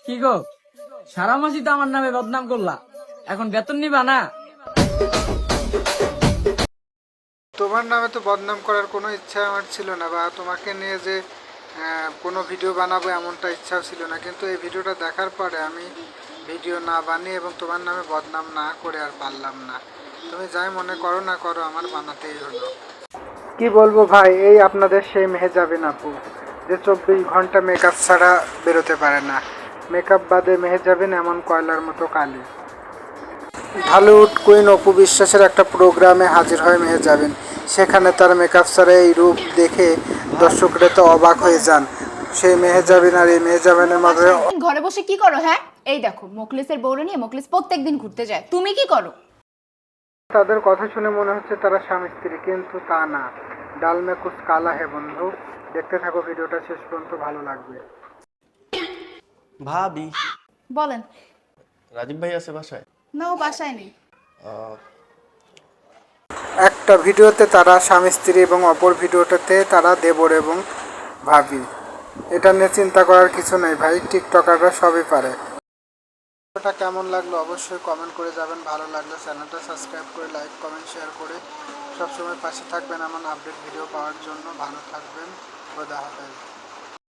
কি গো, সারা মাসই তো আমার নামে বদনাম করলা, এখন বেতন নিবা না? তোমার নামে তো বদনাম করার কোনো ইচ্ছা আমার ছিল না, বা তোমাকে নিয়ে যে কোনো ভিডিও বানাবো এমনটা ইচ্ছাও ছিল না, কিন্তু এই ভিডিওটা দেখার পরে আমি ভিডিও না বানিয়ে এবং তোমার নামে বদনাম না করে আর পারলাম না। তুমি যাই মনে করো না করো, আমার বানাতেই হলো। কি বলবো ভাই, এই আপনাদের সেই মেহেজাবিন আপু যে 24 ঘন্টা মেকআপ ছাড়া বেরোতে পারে না। মেকআপ বাদে মেহেজাবিন এমন কয়লার মতো কালি। ঢালিউড কুইন অপু বিশ্বাসের একটা প্রোগ্রামে হাজির হয় মেহেজাবিন। সেখানে তার মেকআপ ছাড়া এই রূপ দেখে দর্শকরা তো অবাক হয়ে যান। সেই মেহেজাবিন আর এই মেহেজাবিনের মাঝে ঘরে বসে কি করো? হ্যাঁ, এই দেখো মোকলেসের বউরে নিয়ে মোকলেস প্রত্যেকদিন ঘুরতে যায়, তুমি কি করো? তাদের কথা শুনে মনে হচ্ছে তারা স্বামী স্ত্রী, কিন্তু তা না। ডাল মে কুছ কালা হে বন্ধু। দেখতে থাকো ভিডিওটা শেষ পর্যন্ত, ভালো লাগবে। ভাবি, বলেন। রাজীব ভাই আছে বাসায়? না, ও বাসায় নেই। আহ, একটা ভিডিওতে তারা স্বামী স্ত্রী এবং অপর ভিডিওটাতে তারা দেবর এবং ভাবি। এটা নিয়ে চিন্তা করার কিছু নেই ভাই, টিকটকাররা সবই পারে। ভিডিওটা কেমন লাগলো অবশ্যই কমেন্ট করে যাবেন। ভালো লাগলে চ্যানেলটা সাবস্ক্রাইব করে লাইক কমেন্ট শেয়ার করে সবসময় পাশে থাকবেন আমার আপডেট ভিডিও পাওয়ার জন্য। ভালো থাকবেন, খোদা হাফেজ।